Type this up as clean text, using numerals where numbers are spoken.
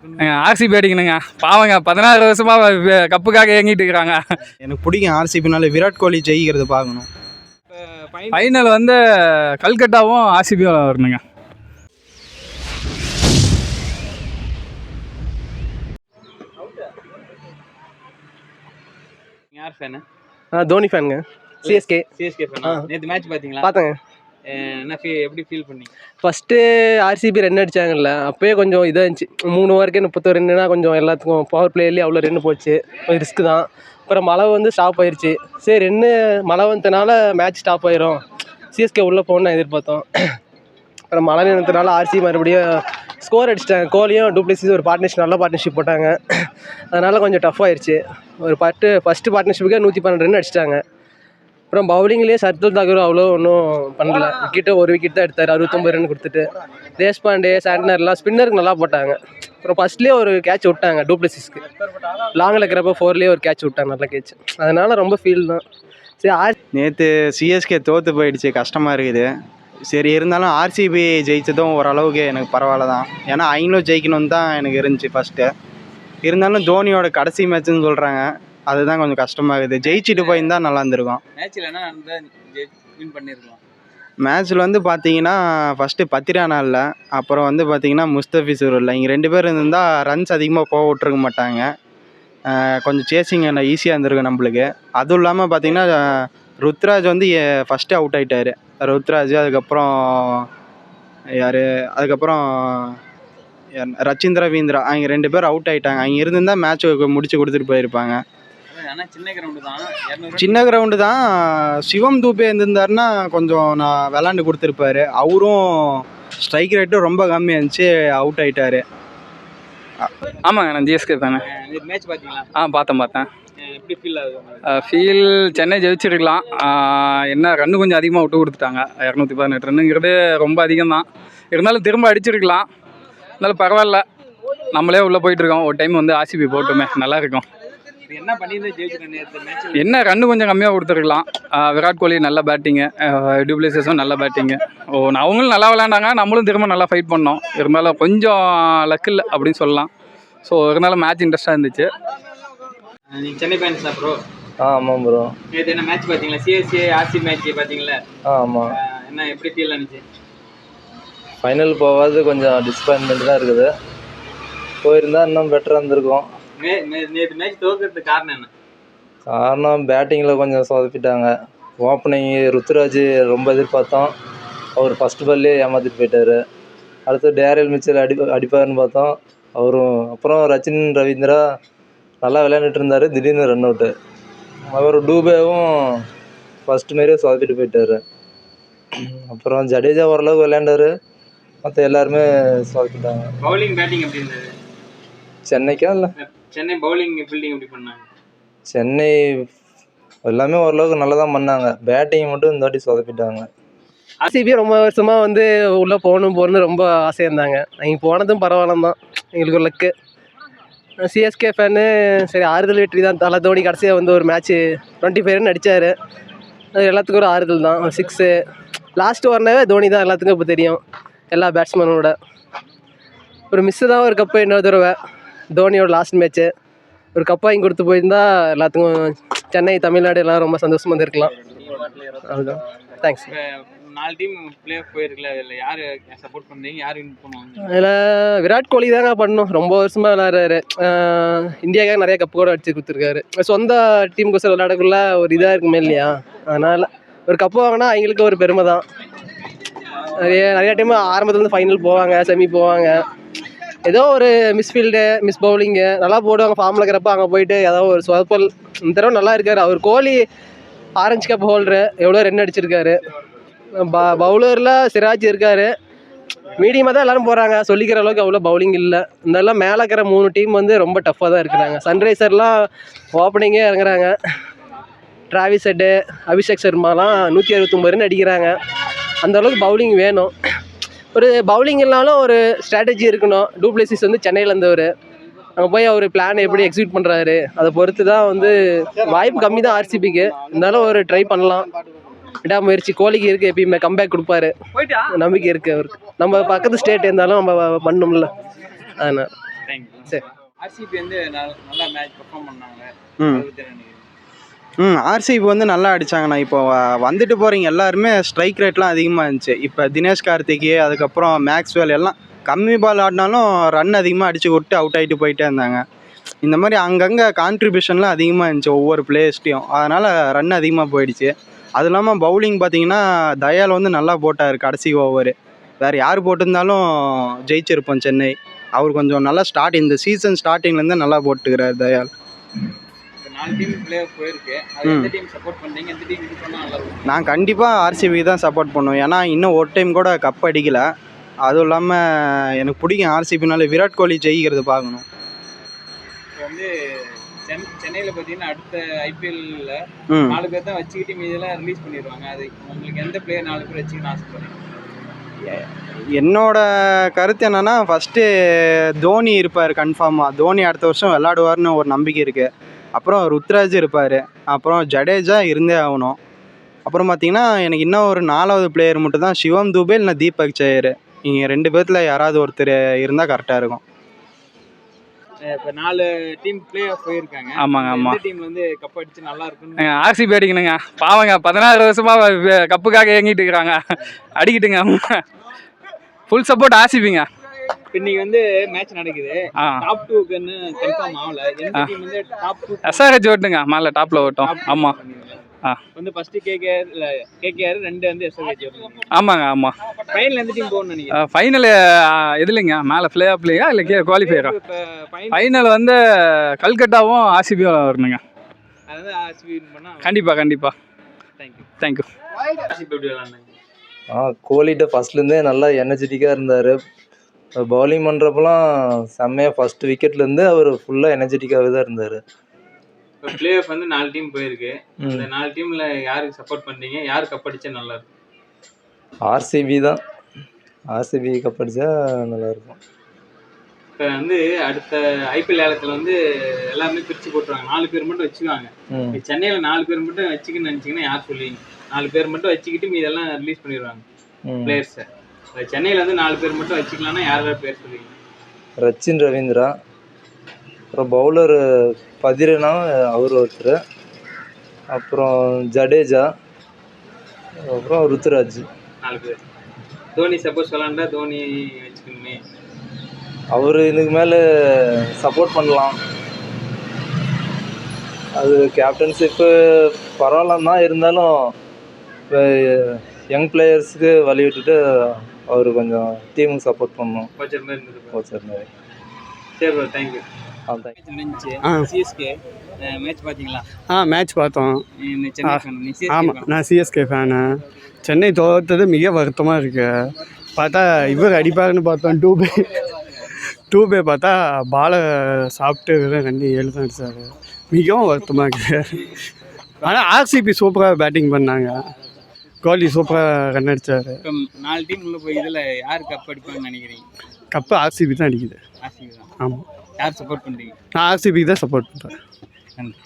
RCB அடிக்கணுங்க. பாவங்க 16 வருஷமா கப்புக்காக ஏங்கிட்டு இருக்கிறாங்க. எனக்கு பிடிக்கும் ஆர்சிபினால விராட் கோலி ஜெயிக்கிறது பார்க்கணும். ஃபைனல் வந்து கல்கட்டாவும் ஆர்சிபியும் வரணுங்க. யார் ஃபேனு? தோனி ஃபேனுங்க. சிஎஸ்கே ஃபேனா? நேற்று மேட்ச் பார்த்தீங்களா? பார்த்தேங்க. என்ன எப்படி ஃபீல் பண்ணீங்க? ஃபஸ்ட்டு ஆர்சிபி ரன் அடித்தாங்கல்ல, அப்போயே கொஞ்சம் இதாக இருந்துச்சு. 3 ஓவருக்கே 31 ரன்னுனா கொஞ்சம் எல்லாத்துக்கும் பவர் பிளேயர்லேயே அவ்வளோ ரன்னு போச்சு. ரிஸ்க்கு தான். அப்புறம் மழை வந்து ஸ்டாப் ஆயிடுச்சு. சரி மழை வந்ததுனால மேட்ச் ஸ்டாப் ஆயிரும், சிஎஸ்கே உள்ளே போகணுன்னு எதிர்பார்த்தோம். அப்புறம் மழை நிறுத்தினால ஆர்சிபி மறுபடியும் ஸ்கோர் அடிச்சிட்டாங்க. கோலியும் டூப்ளசிஸும் ஒரு நல்ல பார்ட்னர்ஷிப் போட்டாங்க. அதனால் கொஞ்சம் டஃப் ஆயிடுச்சு. ஃபஸ்ட்டு பார்ட்னர்ஷிப்புக்கே 112 ரன் அடிச்சிட்டாங்க. அப்புறம் பவுலிங்லேயே சர்துல் தாக்கூர் அவ்வளோ ஒன்றும் பண்ணல. ஒரு விக்கெட் தான் எடுத்தார், 69 ரன் கொடுத்துட்டு. தேஷ்பாண்டே, சாண்ட்னர்லாம் ஸ்பின்னருக்கு நல்லா போட்டாங்க. அப்புறம் ஃபஸ்ட்லேயே ஒரு கேட்ச் விட்டாங்க டூப்ளசிஸ்க்கு. லாங்கில் இருக்கிறப்ப 4லேயே ஒரு கேட்ச் விட்டாங்க, நல்ல கேட்ச். அதனால் ரொம்ப ஃபீல் தான். சரி, நேற்று சிஎஸ்கே தோற்று போயிடுச்சு, கஷ்டமாக இருக்குது. சரி, இருந்தாலும் ஆர்சிபி ஜெயித்ததும் ஓரளவுக்கு எனக்கு பரவாயில்ல தான். ஏன்னா அவங்களும் ஜெயிக்கணும்னு தான் எனக்கு இருந்துச்சு ஃபஸ்ட்டு. இருந்தாலும் தோனியோட கடைசி மேட்ச்னு சொல்கிறாங்க, அதுதான் கொஞ்சம் கஷ்டமாகுது. ஜெயிச்சுட்டு போயிருந்தால் நல்லா இருந்திருக்கும். மேட்ச்சில் வந்து பார்த்தீங்கன்னா ஃபஸ்ட்டு பத்திரானா இல்லை, அப்புறம் வந்து பார்த்தீங்கன்னா முஸ்தபிசூர் இல்லை. இங்கே 2 பேர் இருந்தால் ரன்ஸ் அதிகமாக போக விட்ருக்க மாட்டாங்க. கொஞ்சம் சேசிங் ஈஸியாக இருந்திருக்கும் நம்மளுக்கு. அதுவும் இல்லாமல் பார்த்தீங்கன்னா ருத்ராஜ் வந்து ஃபஸ்ட்டு அவுட் ஆகிட்டார். ருத்ராஜ், அதுக்கப்புறம் ரச்சின் ரவீந்திரா, அவங்க 2 பேர் அவுட் ஆகிட்டாங்க. அவங்க இருந்திருந்தால் மேட்ச் முடிச்சு கொடுத்துட்டு போயிருப்பாங்க. சின்ன கிரவுண்டு தான். சிவம் தூபே இருந்திருந்தாருன்னா கொஞ்சம் நான் விளாண்டு கொடுத்துருப்பாரு. அவரும் ஸ்ட்ரைக் ரேட்டும் ரொம்ப கம்மியாக இருந்துச்சு, அவுட் ஆகிட்டாரு. ஆமாங்க, நான் ஜிஎஸ்கே தானே. மேட்ச் பார்த்தீங்களா? பார்த்தேன். எப்படி ஃபீல் ஆகுது? ஃபீல் சென்னை ஜெயிச்சிருக்கலாம். என்ன ரன்னு கொஞ்சம் அதிகமாக விட்டு கொடுத்துட்டாங்க. 218 ரன்னுங்கிறது ரொம்ப அதிகம் தான். இருந்தாலும் திரும்ப அடிச்சிருக்கலாம். இருந்தாலும் பரவாயில்ல, நம்மளே உள்ளே போயிட்டுருக்கோம். ஒரு டைம் வந்து ஆர்சிபி போட்டுமே நல்லாயிருக்கும். என்ன பண்ணியிருந்தா ஜெயிச்சிருக்கேன்? என்ன ரன்னு கொஞ்சம் கம்மியாக கொடுத்துருக்கலாம். விராட் கோலி நல்ல பேட்டிங்கு, டூப்ளசிஸும் நல்ல பேட்டிங்கு. அவங்களும் நல்லா விளையாண்டாங்க, நம்மளும் திரும்ப நல்லா ஃபைட் பண்ணோம். இருந்தாலும் கொஞ்சம் லக் இல்லை அப்படின்னு சொல்லலாம். ஸோ இருந்தாலும் மேட்ச் இன்ட்ரெஸ்ட்டாக இருந்துச்சு. நீங்கள் சென்னை ஃபேன்ஸா ப்ரோ? ஆமாம் ப்ரோ. நேற்று என்ன மேட்ச் பார்த்தீங்களா? சிஎஸ்கே ஆர்சிபி மேட்ச் பார்த்தீங்களா? ஆமாம். என்ன எப்படி ஃபீல் ஆனிச்சு? ஃபைனல் போகாது கொஞ்சம் டிசப்பாயின்மெண்ட் தான் இருக்குது. போயிருந்தால் இன்னும் பெட்டராக இருந்திருக்கும். நேற்று மேட்ச் தோற்கிறதுக்கு காரணம் என்ன? காரணம் பேட்டிங்கில் கொஞ்சம் சொதப்பிட்டாங்க. ஓப்பனிங் ருத்ராஜ் ரொம்ப எதிர்பார்த்தோம், அவர் ஃபஸ்ட் பால்லே ஏமாற்றிட்டு போயிட்டார். அடுத்து டேரியல் மிச்சல் அடிப்பாருன்னு பார்த்தோம், அவரும். அப்புறம் ரச்சின் ரவீந்திரா நல்லா விளையாண்டுட்டு இருந்தார், திடீர்னு ரன் அவுட்டு. அவர் டூபேவும் ஃபஸ்ட்டு மாரியே சொதப்பிட்டு போயிட்டார். அப்புறம் ஜடேஜா ஓரளவுக்கு விளையாண்டார், மற்ற எல்லாருமே சொதப்பிட்டாங்க. பவுலிங் பேட்டிங் எப்படி இருந்தது சென்னைக்கா? இல்லை, சென்னை பவுலிங் ஃபீல்டிங் எப்படி பண்ணாங்க? சென்னை எல்லாமே ஓரளவுக்கு நல்லா தான் பண்ணாங்க, பேட்டிங் மட்டும் இந்த வாட்டி சொதப்பிட்டாங்க. ஆர்சிபி ரொம்ப வருஷமாக வந்து உள்ளே போகணுன்னு ரொம்ப ஆசையாக இருந்தாங்க. அவங்க போனதும் பரவாயில்ல தான், எங்களுக்கு ஒரு லக்கு. சிஎஸ்கே ஃபேனு சரி, ஆறுதல் வெற்றி தான். தலை தோனி கடைசியாக வந்து ஒரு மேட்ச்சு 25 ரன் அடித்தார், அது எல்லாத்துக்கும் ஒரு ஆறுதல் தான். 6 லாஸ்ட்டு வரனவே தோனி தான் எல்லாத்துக்கும் இப்போ தெரியும், எல்லா பேட்ஸ்மேனோட. ஒரு மிஸ்ஸு தான் ஒரு கப்பு இன்னொரு தடவை. தோனியோட லாஸ்ட் மேட்ச்சு ஒரு கப் வாங்கி கொடுத்து போயிருந்தா எல்லாத்துக்கும் சென்னை, தமிழ்நாடு எல்லாம் ரொம்ப சந்தோஷமாக இருந்திருக்கலாம். அதுதான். தேங்க்ஸ். 4 டீம் பிளே போயிருக்குல்ல, அதில் யார் சப்போர்ட் பண்ணுறீங்க? யார் வின் பண்ணுவாங்க? அதில் விராட் கோலி தாங்க பண்ணணும். ரொம்ப வருஷமாக விளையாடுறாரு, இந்தியாவுக்காக நிறைய கப்பு கூட அடிச்சு கொடுத்துருக்காரு. சொந்த டீமுக்கு விளையாடக்குள்ள ஒரு இதாக இருக்குமே இல்லையா, அதனால் ஒரு கப்பு வாங்கினா அவங்களுக்கு ஒரு பெருமை தான். நிறைய டைம் ஆரம்பத்துலேருந்து ஃபைனல் போவாங்க, செமி போவாங்க. ஏதோ ஒரு மிஸ்ஃபீல்டு, மிஸ் பவுலிங்கு நல்லா போடுவாங்க. ஃபார்மில் இருக்கிறப்ப அங்கே போயிட்டு ஏதோ ஒரு சொதப்பல். இந்த தடவை நல்லா இருக்கார் அவர். கோலி ஆரஞ்சு கப் ஹோல்டரு, எவ்வளோ ரன் அடிச்சிருக்காரு. பவுலரில் சிராஜ் இருக்கார். மீடியமாக தான் எல்லோரும் போகிறாங்க, சொல்லிக்கிற அளவுக்கு அவ்வளோ பவுலிங் இல்லை. இதெல்லாம் மேலே இருக்கிற 3 டீம் வந்து ரொம்ப டஃப்பாக தான் இருக்கிறாங்க. சன்ரைசர்லாம் ஓப்பனிங்கே இறங்குறாங்க. டிராவிஸ் ஹெட்டு, அபிஷேக் சர்மாலாம் 169 ரன் அடிக்கிறாங்க. அந்தளவுக்கு பவுலிங் வேணும். ஒரு பவுலிங் இல்லைனாலும் ஒரு ஸ்ட்ராட்டஜி இருக்கணும். டூப்ளசிஸ் வந்து சென்னையில் இருந்தவர், அங்கே போய் அவர் பிளான் எப்படி எக்ஸிக்யூட் பண்ணுறாரு அதை பொறுத்து தான் வந்து வாய்ப்பு கம்மி தான் ஆர்சிபிக்கு. இருந்தாலும் ஒரு ட்ரை பண்ணலாம், விடாமுயற்சி. கோலிக்கு இருக்குது, எப்பயுமே கம்பேக் கொடுப்பாரு, நம்பிக்கை இருக்குது அவருக்கு. நம்ம பக்கத்து ஸ்டேட் இருந்தாலும் நம்ம பண்ணணும்ல, அதனால் தேங்க்யூ. சரி. ஆர்சிபி வந்து நல்லா மேட்ச் பெர்ஃபார்ம் பண்ணாங்க. ம் அதை பத்தி என்ன நினைக்கிறீங்க? ஆர்சிபி வந்து நல்லா அடிச்சாங்கண்ணா. இப்போ வந்துட்டு போகிறீங்க எல்லாருமே ஸ்ட்ரைக் ரேட்லாம் அதிகமாக இருந்துச்சு. இப்போ தினேஷ் கார்த்திக் அதுக்கப்புறம் மேக்ஸ்வெல் எல்லாம் கம்மி பால் ஆடினாலும் ரன் அதிகமாக அடித்து விட்டு அவுட் ஆகிட்டு போயிட்டே இருந்தாங்க. இந்த மாதிரி அங்கங்கே கான்ட்ரிபியூஷன்லாம் அதிகமாக இருந்துச்சு ஒவ்வொரு பிளேயர்ஸ்ட்டையும். அதனால் ரன் அதிகமாக போயிடுச்சு. அது இல்லாமல் பவுலிங் பார்த்தீங்கன்னா தயால் வந்து நல்லா போட்டார் கடைசி ஓவர். வேறு யார் போட்டிருந்தாலும் ஜெயிச்சிருப்போம் சென்னை. அவர் கொஞ்சம் நல்லா இந்த சீசன் ஸ்டார்டிங்லேருந்து நல்லா போட்டுக்கிறார் தயால். இப்போ 4 டீம் பிளே ஆஃப் போயிருக்கு. அது எந்த டீம் சப்போர்ட் பண்றீங்க? எந்த டீம் இது பண்ணா நல்லா இருக்கும்? நான் கண்டிப்பாக ஆர்சிபி தான் சப்போர்ட் பண்ணுவேன். ஏன்னா இன்னும் ஒரு டைம் கூட கப் அடிக்கலை. அதுவும் இல்லாமல் எனக்கு பிடிக்கும் ஆர்சிபினால விராட் கோலி ஜெயிக்கிறது பார்க்கணும். இப்போ வந்து சென்னையில் பார்த்தீங்கன்னா அடுத்த ஐபிஎல்ல ம் 4 பேர் தான் வச்சுக்கிட்டு மீதெல்லாம் ரிலீஸ் பண்ணிடுவாங்க. அது உங்களுக்கு எந்த பிளேயர் 4 பேர் வச்சுக்கணும்னு ஆசைப்படுறீங்க? என்னோட கருத்து என்னன்னா ஃபஸ்ட்டு தோனி இருப்பார் கன்ஃபார்மாக. தோனி அடுத்த வருஷம் விளாடுவார்னு ஒரு நம்பிக்கை இருக்குது. அப்புறம் ருத்ராஜ் இருப்பார். அப்புறம் ஜடேஜா இருந்தே ஆகணும். அப்புறம் பார்த்தீங்கன்னா எனக்கு இன்னும் ஒரு 4வது பிளேயர் மட்டும் தான், சிவம் துபே இல்லைனா தீபக் சஹர். இங்கே 2 பேர்த்தில் யாராவது ஒருத்தர் இருந்தால் கரெக்டாக இருக்கும். இப்போ 4 டீம் பிளே ஆஃப் போயிருக்காங்க. ஆமாங்க, ஆமாம். எந்த டீம் வந்து கப் அடிச்சு நல்லா இருக்குன்னு? ஆர்சிபி அடிக்கணுங்க. பாவங்க 16 வருஷமாக கப்புக்காக ஏங்கிட்டு இருக்கிறாங்க. அடிக்கிட்டுங்க. ஃபுல் சப்போர்ட் ஆர்சிபிங்க. இன்னைக்கு வந்து மேட்ச் நடக்குது. ஆ டாப் 2க்குன்னு கன்ஃபார்ம் ஆகல. எந்த டீம் வந்து டாப் 2 எஸ்ஆர்ஹெச் ஓட்டுங்க. மேலே டாப்பில் ஓட்டும். ஆமாம். ஆ வந்து ஃபர்ஸ்ட் கேகேஆர் 2 வந்து எஸ்ஆர்ஹெச் வருவாங்க. ஆமாங்க, ஆமாம். ஃபைனல் எந்த டீம் போகணும்னு நினைக்கிறேன்? ஃபைனல் எதுலைங்க? மேலே பிளே ஆஃப்லையா இல்லை குவாலிஃபையரா? இப்போ ஃபைனல் ஃபைனல் வந்து கல்கட்டாவும் ஆர்சிபியும் வரணுங்க. அதாவது ஆர்சிபி வின் பண்ணா கண்டிப்பாக. தேங்க்யூ. தேங்க்யூ. ஆர்சிபி எப்படி விளையாடுனாங்க? கோலிகிட்ட ஃபஸ்ட்லேருந்தே நல்லா எனர்ஜெட்டிக்காக இருந்தார். பவுலிங் பண்ணுறப்பெல்லாம் செம்மையாக ஃபஸ்ட் விக்கெட்லேருந்து அவர் ஃபுல்லாக எனர்ஜெட்டிக்காகவே தான் இருந்தார். இப்போ பிளே ஆஃப் வந்து 4 டீம் போயிருக்கு. அந்த 4 டீம்ல யாருக்கு சப்போர்ட் பண்றீங்க? யார் கப் அடிச்சா நல்லா இருக்கும்? ஆர்சிபி தான். ஆர்சிபி கப் அடித்தா நல்லாயிருக்கும். இப்போ வந்து அடுத்த ஐபிஎல் ஏலத்தில் வந்து எல்லாமே பிரித்து போட்டுருவாங்க. 4 பேர் மட்டும் வச்சுக்குவாங்க. இப்போ சென்னையில் 4 பேர் மட்டும் வச்சுக்கணும்னு நினச்சிங்கன்னா யார் சொல்லுவீங்க? 4 பேர் மட்டும் வச்சுக்கிட்டு மீதெல்லாம் ரிலீஸ் பண்ணிடுவாங்க பிளேயர்ஸை. சென்னையில் வந்து 4 பேர் மட்டும் வச்சுக்கலாம்னா யார் பேர் சொல்லுவீங்க? ரச்சின் ரவீந்திரா, அப்புறம் பவுலர் பதிரனா அவர் ஒருத்தர், அப்புறம் ஜடேஜா, அப்புறம் ருத்துராஜ். 4 பேர். தோனி சப்போஸ் விளாண்டா தோனி வச்சுக்கணுமே. அவர் இதுக்கு மேலே சப்போர்ட் பண்ணலாம். அது கேப்டன்ஷிப்பு பரவாயில்ல தான், இருந்தாலும் இப்போ யங் பிளேயர்ஸுக்கு வழி விட்டுட்டு அவர் கொஞ்சம் டீமுக்கு சப்போர்ட் பண்ணணும். கோச்சர் மாதிரி இருந்தது. கோச்சர் மாதிரி. சரி ப்ரோ, தேங்க்யூ. தேங்க்யூ. நடந்துச்சு சிஎஸ்கே மேட்ச் பார்த்தீங்களா? மேட்ச் பார்த்தோம். சென்னை fan. நீ CSK ஆமாம், fan. நான் சிஎஸ்கே ஃபேனு. சென்னை தோற்றது மிக வருத்தமாக இருக்கு. பார்த்தா இவர் அடிப்பாருன்னு பார்த்தோம். டூபே பார்த்தா பாலை சாப்பிட்டு 2-7 தான் அடித்தார். மிகவும் வருத்தமாக இருக்குது. ஆனால் ஆர்சிபி சூப்பராக பேட்டிங் பண்ணாங்க. கோலி சூப்பராக ரன் அடித்தார். இப்போ 4 டீம் உள்ள போய் இதில் யார் கப் அடிப்பாங்கன்னு நினைக்கிறீங்க? கப்பு ஆர்சிபி தான் அடிக்குது. ஆர்சிபி தான். ஆமாம், யார் சப்போர்ட் பண்ணுறீங்க? நான் ஆர்சிபிக்கு தான் சப்போர்ட் பண்ணுறேன். நன்றி.